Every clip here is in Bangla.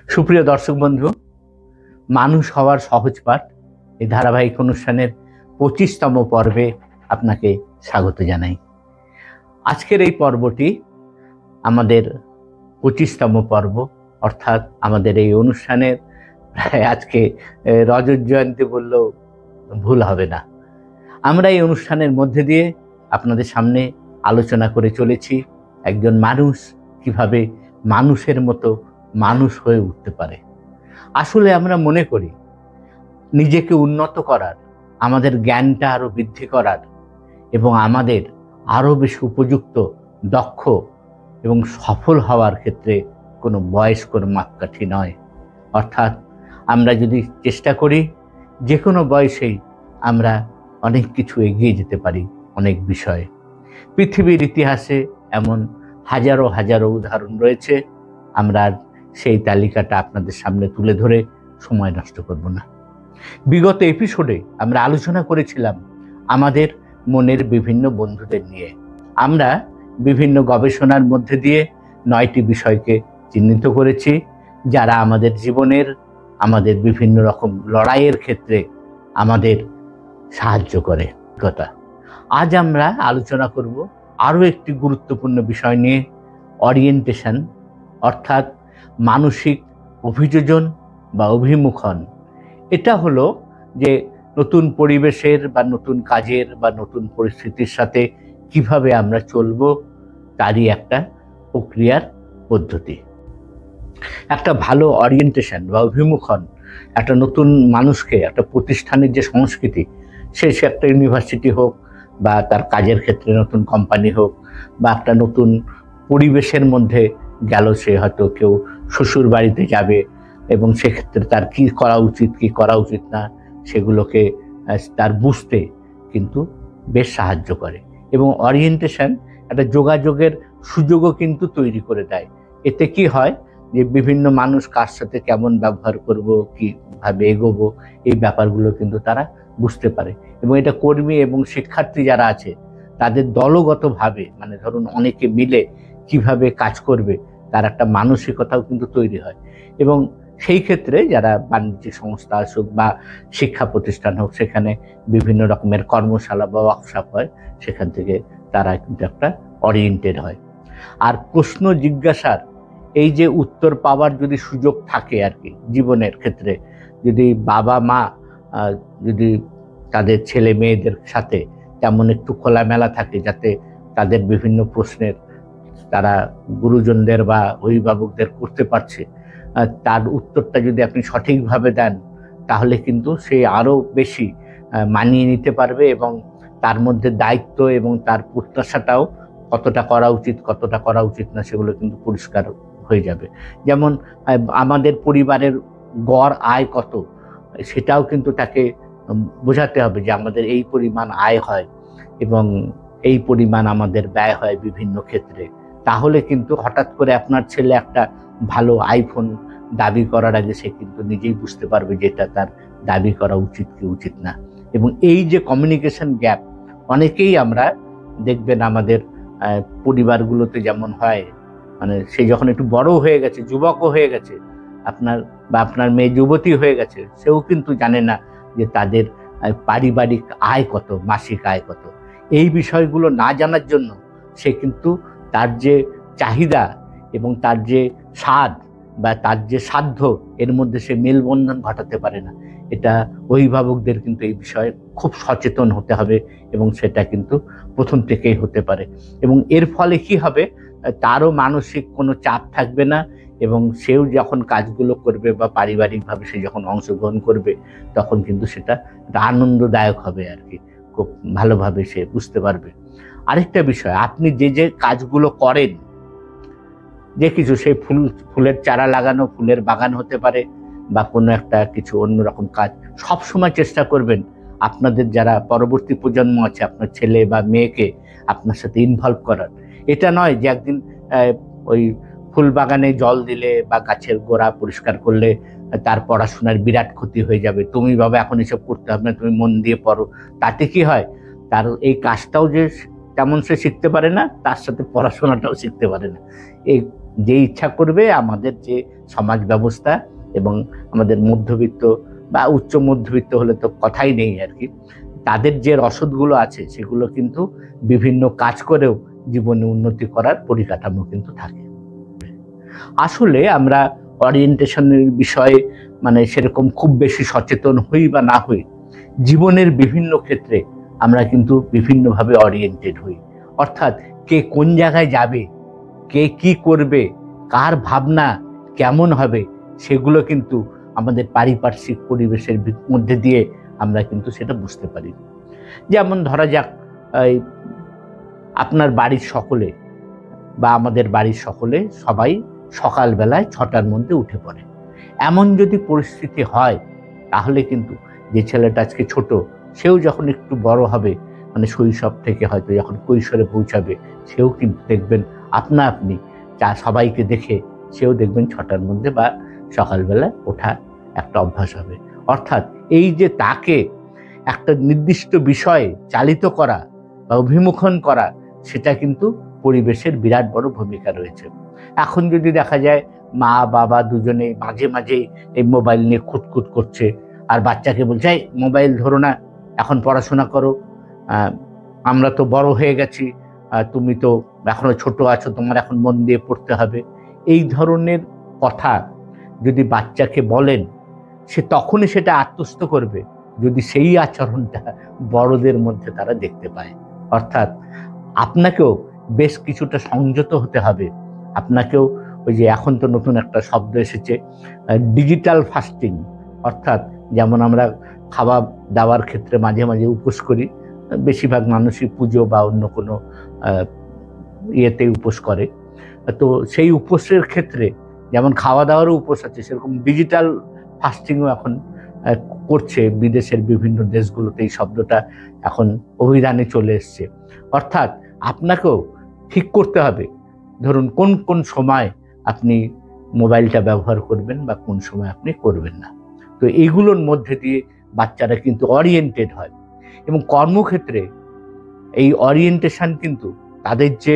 সুপ্রিয় দর্শক বন্ধু, মানুষ হওয়ার সহজ পাঠ এই ধারাবাহিক অনুষ্ঠানের 25তম পর্বে আপনাকে স্বাগত জানাই। আজকের এই পর্বটি আমাদের 25তম পর্ব, অর্থাৎ আমাদের এই অনুষ্ঠানের প্রায় আজকে রজত জয়ন্তী বললেও ভুল হবে না। আমরা এই অনুষ্ঠানের মধ্যে দিয়ে আপনাদের সামনে আলোচনা করে চলেছি একজন মানুষ কিভাবে মানুষের মতো মানুষ হয়ে উঠতে পারে। আসলে আমরা মনে করি নিজেকে উন্নত করার, আমাদের জ্ঞানটা আরো বৃদ্ধি করার এবং আমাদের আরো বেশি উপযুক্ত, দক্ষ এবং সফল হওয়ার ক্ষেত্রে কোনো বয়স কোনো মাপকাঠি নয়। অর্থাৎ আমরা যদি চেষ্টা করি যে কোনো বয়সেই আমরা অনেক কিছু এগিয়ে যেতে পারি অনেক বিষয়ে। পৃথিবীর ইতিহাসে এমন হাজারো হাজারো উদাহরণ রয়েছে। আমরা সেই তালিকাটা আপনাদের সামনে তুলে ধরে সময় নষ্ট করব না। বিগত এপিসোডে আমরা আলোচনা করেছিলাম আমাদের মনের বিভিন্ন বন্ধুদের নিয়ে। আমরা বিভিন্ন গবেষণার মধ্যে দিয়ে 9টি বিষয়কে চিহ্নিত করেছি যারা আমাদের জীবনের, আমাদের বিভিন্ন রকম লড়াইয়ের ক্ষেত্রে আমাদের সাহায্য করে। কথা আজ আমরা আলোচনা করব আরও একটি গুরুত্বপূর্ণ বিষয় নিয়ে, ওরিয়েন্টেশন, অর্থাৎ মানসিক অভিযোজন বা অভিমুখন। এটা হলো যে নতুন পরিবেশের বা নতুন কাজের বা নতুন পরিস্থিতির সাথে কিভাবে আমরা চলবো তারই একটা প্রক্রিয়ার পদ্ধতি। একটা ভালো ওরিয়েন্টেশন বা অভিমুখন একটা নতুন মানুষকে, একটা প্রতিষ্ঠানের যে সংস্কৃতি, সে একটা ইউনিভার্সিটি হোক বা তার কাজের ক্ষেত্রে নতুন কোম্পানি হোক বা একটা নতুন পরিবেশের মধ্যে গেল, সে হয়তো কেউ শ্বশুর বাড়িতে যাবে এবং সেক্ষেত্রে তার কি করা উচিত কি করা উচিত না সেগুলোকে তার বুঝতে কিন্তু বেশ সাহায্য করে। এবং ওরিয়েন্টেশন একটা যোগাযোগের সুযোগও কিন্তু তৈরি করে দেয়। এতে কি হয় যে বিভিন্ন মানুষ কার সাথে কেমন ব্যবহার করব, কিভাবে এগোবো, এই ব্যাপারগুলো কিন্তু তারা বুঝতে পারে। এবং এটা কর্মী এবং শিক্ষার্থী যারা আছে তাদের দলগতভাবে, মানে ধরুন অনেকে মিলে কিভাবে কাজ করবে তার একটা মানসিকতাও কিন্তু তৈরি হয়। এবং সেই ক্ষেত্রে যারা বাণিজ্যিক সংস্থা আসুক বা শিক্ষা প্রতিষ্ঠান হোক, সেখানে বিভিন্ন রকমের কর্মশালা বা ওয়ার্কশপ হয়, সেখান থেকে তারা কিন্তু একটা ওরিয়েন্টেড হয়। আর প্রশ্ন জিজ্ঞাসার এই যে উত্তর পাওয়ার যদি সুযোগ থাকে আর কি জীবনের ক্ষেত্রে, যদি বাবা মা যদি তাদের ছেলে মেয়েদের সাথে তেমন একটু খোলামেলা থাকে যাতে তাদের বিভিন্ন প্রশ্নের তারা গুরুজনদের বা অভিভাবকদের করতে পারছে, তার উত্তরটা যদি আপনি সঠিকভাবে দেন তাহলে কিন্তু সে আরও বেশি মানিয়ে নিতে পারবে এবং তার মধ্যে দায়িত্ব এবং তার প্রত্যাশাটাও কতটা করা উচিত কতটা করা উচিত না সেগুলো কিন্তু পরিষ্কার হয়ে যাবে। যেমন আমাদের পরিবারের গড় আয় কত, সেটাও কিন্তু তাকে বোঝাতে হবে যে আমাদের এই পরিমাণ আয় হয় এবং এই পরিমাণ আমাদের ব্যয় হয় বিভিন্ন ক্ষেত্রে। তাহলে কিন্তু হঠাৎ করে আপনার ছেলে একটা ভালো আইফোন দাবি করার আগে সে কিন্তু নিজেই বুঝতে পারবে যে এটা তার দাবি করা উচিত কি উচিত না। এবং এই যে কমিউনিকেশন গ্যাপ, অনেকেই আমরা দেখবেন আমাদের পরিবারগুলোতে যেমন হয়, মানে সে যখন একটু বড় হয়ে গেছে, যুবকও হয়ে গেছে, আপনার মেয়ে যুবতী হয়ে গেছে, সেও কিন্তু জানে না যে তাদের পারিবারিক আয় কত, মাসিক আয় কত। এই বিষয়গুলো না জানার জন্য সে কিন্তু তার যে চাহিদা এবং তার যে স্বাদ বা তার যে সাধ্য, এর মধ্যে সে মেলবন্ধন ঘটাতে পারে না। এটা অভিভাবকদের কিন্তু এই বিষয়ে খুব সচেতন হতে হবে এবং সেটা কিন্তু প্রথম থেকেই হতে পারে। এবং এর ফলে কি হবে, তারও মানসিক কোনো চাপ থাকবে না এবং সেও যখন কাজগুলো করবে বা পারিবারিকভাবে সে যখন অংশগ্রহণ করবে তখন কিন্তু সেটা আনন্দদায়ক হবে আর কি, খুব ভালোভাবে সে বুঝতে পারবে। আরেকটা বিষয়, আপনি যে যে কাজগুলো করেন, যে কিছু, সেই ফুলের চারা লাগানো, ফুলের বাগান হতে পারে বা কোনো একটা কিছু অন্যরকম কাজ, সবসময় চেষ্টা করবেন আপনাদের যারা পরবর্তী প্রজন্ম আছে, আপনার ছেলে বা মেয়েকে আপনার সাথে ইনভলভ করার। এটা নয় যে একদিন ওই ফুল বাগানে জল দিলে বা গাছের গোড়া পরিষ্কার করলে তার পড়াশোনার বিরাট ক্ষতি হয়ে যাবে, তুমি বাবা এখন এসব করতে হবে না, তুমি মন দিয়ে পড়ো। তাতে কি হয়, তার এই কাজটাও যে তেমন সে শিখতে পারে না, তার সাথে পড়াশোনাটাও শিখতে পারে না। এই যে ইচ্ছা করবে আমাদের যে সমাজ ব্যবস্থা এবং আমাদের মধ্যবিত্ত বা উচ্চ মধ্যবিত্ত হলে তো কথাই নেই আর কি, তাদের যে রসদগুলো আছে সেগুলো কিন্তু বিভিন্ন কাজ করেও জীবনে উন্নতি করার পরিকাঠামো কিন্তু থাকে। আসলে আমরা অরিয়েন্টেশনের বিষয়ে মানে সেরকম খুব বেশি সচেতন হই বা না হই, জীবনের বিভিন্ন ক্ষেত্রে আমরা কিন্তু বিভিন্নভাবে অরিয়েন্টেড হই। অর্থাৎ কে কোন জায়গায় যাবে, কে কি করবে, কার ভাবনা কেমন হবে, সেগুলো কিন্তু আমাদের পারিপার্শ্বিক পরিবেশের মধ্যে দিয়ে আমরা কিন্তু সেটা বুঝতে পারি। যেমন ধরা যাক, আপনার বাড়ির সকলে বা আমাদের বাড়ির সকলে সবাই সকালবেলায় 6টার মধ্যে উঠে পড়ে। এমন যদি পরিস্থিতি হয় তাহলে কিন্তু যে ছেলেটা আজকে ছোট, সেও যখন একটু বড় হবে, মানে শৈশব থেকে হয়তো যখন কৈশোরে পৌঁছাবে, সেও কিন্তু দেখবেন আপনা আপনি সবাইকে দেখে সেও দেখবেন 6টার মধ্যে বা সকালবেলা ওঠা একটা অভ্যাস হবে। অর্থাৎ এই যে তাকে একটা নির্দিষ্ট বিষয়ে চালিত করা বা অভিমুখন করা, সেটা কিন্তু পরিবেশের বিরাট বড় ভূমিকা রয়েছে। এখন যদি দেখা যায় মা বাবা দুজনে মাঝে মাঝে এই মোবাইল নিয়ে খুঁতখুত করছে, আর বাচ্চাকে বলছে এই মোবাইল ধরো না, এখন পড়াশোনা করো, আমরা তো বড় হয়ে গেছি, তুমি তো এখনো ছোট আছো, তোমার এখন মন দিয়ে পড়তে হবে, এই ধরনের কথা যদি বাচ্চাকে বলেন, সে তখনই সেটা আত্মস্থ করবে যদি সেই আচরণটা বড়দের মধ্যে তারা দেখতে পায়। অর্থাৎ আপনাকেও বেশ কিছুটা সংযত হতে হবে। আপনাকেও ওই যে এখন তো নতুন একটা শব্দ এসেছে ডিজিটাল ফাস্টিং, অর্থাৎ যেমন আমরা খাওয়া দাওয়ার ক্ষেত্রে মাঝে মাঝে উপোস করি, বেশিরভাগ মানুষই পুজো বা অন্য কোনো ইয়েতে উপোস করে, তো সেই উপোসের ক্ষেত্রে যেমন খাওয়া দাওয়ারও উপোস আছে, সেরকম ডিজিটাল ফাস্টিংও এখন করছে বিদেশের বিভিন্ন দেশগুলোতে। এই শব্দটা এখন অভিধানে চলে এসছে। অর্থাৎ আপনাকেও ঠিক করতে হবে, ধরুন কোন কোন সময় আপনি মোবাইলটা ব্যবহার করবেন বা কোন সময় আপনি করবেন না। তো এইগুলোর মধ্যে দিয়ে বাচ্চারা কিন্তু অরিয়েন্টেড হয়, এবং কর্মক্ষেত্রে এই অরিয়েন্টেশন কিন্তু তাদের যে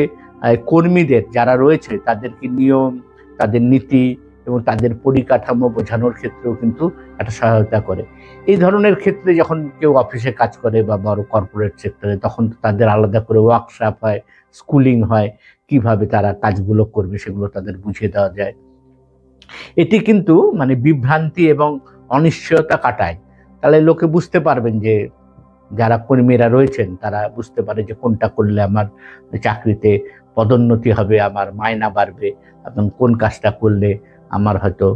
কর্মীদের যারা রয়েছে তাদেরকে নিয়ম, তাদের নীতি এবং তাদের পরিকাঠামো বোঝানোর ক্ষেত্রেও কিন্তু একটা সহায়তা করে। এই ধরনের ক্ষেত্রে যখন কেউ অফিসে কাজ করে বা বড় কর্পোরেট সেক্টরে, তখন তাদের আলাদা করে ওয়ার্কশপ হয়, স্কুলিং হয়, কিভাবে তারা কাজগুলো করবে সেগুলো তাদের বুঝিয়ে দেওয়া যায়। এটি কিন্তু মানে বিভ্রান্তি এবং অনিশ্চয়তা কাটায়। তাহলে লোকে বুঝতে পারবেন যে যারা কর্মীরা রয়েছেন তারা বুঝতে পারে যে কোনটা করলে আমার চাকরিতে পদোন্নতি হবে, আমার মায়না বাড়বে, এবং কোন কাজটা করলে আমার হয়তো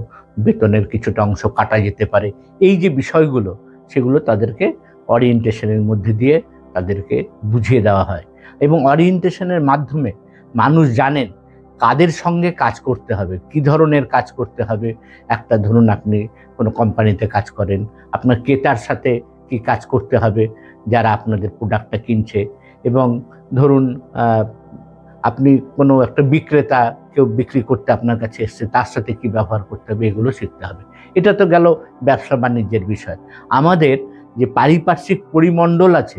বেতনের কিছুটা অংশ কাটা যেতে পারে। এই যে বিষয়গুলো, সেগুলো তাদেরকে অরিয়েন্টেশনের মধ্যে দিয়ে তাদেরকে বুঝিয়ে দেওয়া হয়, এবং অরিয়েন্টেশনের মাধ্যমে মানুষ জানেন কাদের সঙ্গে কাজ করতে হবে, কি ধরনের কাজ করতে হবে। একটা ধরুন আপনি কোনো কোম্পানিতে কাজ করেন, আপনার ক্রেতার সাথে কি কাজ করতে হবে যারা আপনাদের প্রোডাক্টটা কিনছে, এবং ধরুন আপনি কোনো একটা বিক্রেতা, কেউ বিক্রি করতে আপনার কাছে এসছে, তার সাথে কি ব্যবহার করতে হবে, এগুলো শিখতে হবে। এটা তো গেল ব্যবসা বাণিজ্যের বিষয়। আমাদের যে পারিপার্শ্বিক পরিমণ্ডল আছে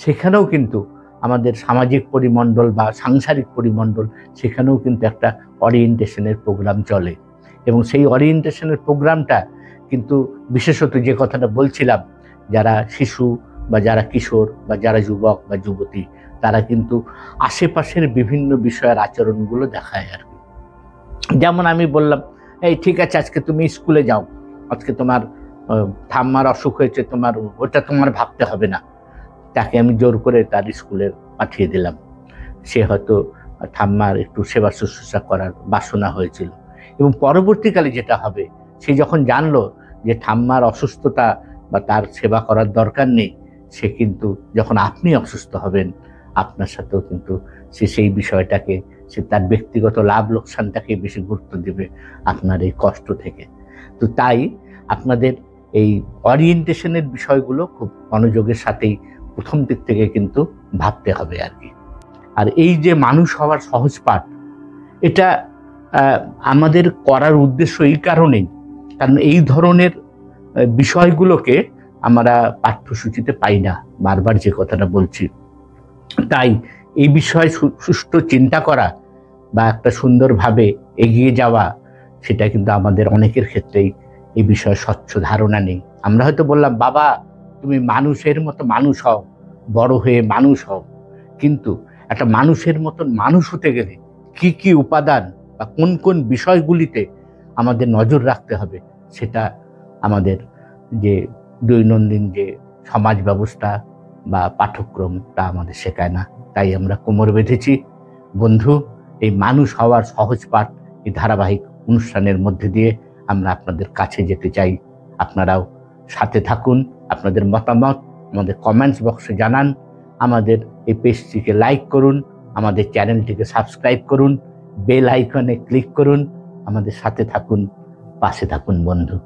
সেখানেও কিন্তু আমাদের সামাজিক পরিমণ্ডল বা সাংসারিক পরিমণ্ডল, সেখানেও কিন্তু একটা অরিয়েন্টেশনের প্রোগ্রাম চলে, এবং সেই অরিয়েন্টেশনের প্রোগ্রামটা কিন্তু বিশেষত যে কথাটা বলছিলাম, যারা শিশু বা যারা কিশোর বা যারা যুবক বা যুবতী, তারা কিন্তু আশেপাশের বিভিন্ন বিষয়ের আচরণগুলো দেখায় আর কি। যেমন আমি বললাম, এই ঠিক আছে আজকে তুমি স্কুলে যাও, আজকে তোমার ঠাম্মার অসুখ হয়েছে, তোমার ওটা তোমার ভাবতে হবে না। তাকে আমি জোর করে তার স্কুলে পাঠিয়ে দিলাম। সে হয়তো ঠাম্মার একটু সেবা শুশ্রূষা করার বাসনা হয়েছিল, এবং পরবর্তীকালে যেটা হবে, সে যখন জানলো যে ঠাম্মার অসুস্থতা বা তার সেবা করার দরকার নেই, সে কিন্তু যখন আপনি অসুস্থ হবেন আপনার সাথেও কিন্তু সে সেই বিষয়টাকে, সে তার ব্যক্তিগত লাভ লোকসানটাকে বেশি গুরুত্ব দেবে আপনার এই কষ্ট থেকে। তো তাই আপনাদের এই অরিয়েন্টেশনের বিষয়গুলো খুব মনোযোগের সাথেই প্রথম দিক থেকে কিন্তু ভাবতে হবে আর কি। আর এই যে মানুষ হওয়ার সহজ পাঠ, এটা আমাদের করার উদ্দেশ্য এই কারণেই, কারণ এই ধরনের বিষয়গুলোকে আমরা পাঠ্যসূচিতে পাই না, বারবার যে কথাটা বলছি। তাই এই বিষয়ে সুষ্ঠু চিন্তা করা বা একটা সুন্দরভাবে এগিয়ে যাওয়া, সেটা কিন্তু আমাদের অনেকের ক্ষেত্রেই এই বিষয়ে স্বচ্ছ ধারণা নেই। আমরা হয়তো বললাম, বাবা তুমি মানুষের মতো মানুষ হও, বড় হয়ে মানুষ হও, কিন্তু একটা মানুষের মতন মানুষ হতে গেলে কি কি উপাদান বা কোন কোন বিষয়গুলিতে আমাদের নজর রাখতে হবে, সেটা আমাদের যে দৈনন্দিন যে সমাজ ব্যবস্থা বা পাঠ্যক্রম তা আমাদের শেখায় না। তাই আমরা কোমর বেঁধেছি বন্ধু, এই মানুষ হওয়ার সহজ পাঠ এই ধারাবাহিক অনুষ্ঠানের মধ্যে দিয়ে আমরা আপনাদের কাছে যেতে চাই। আপনারাও সাথে থাকুন, আপনাদের মতামত আমাদের কমেন্টস বক্সে জানান, আমাদের এই পেজটিকে লাইক করুন, আমাদের চ্যানেলটিকে সাবস্ক্রাইব করুন, বেল আইকনে ক্লিক করুন, আমাদের সাথে থাকুন, পাশে থাকুন বন্ধু।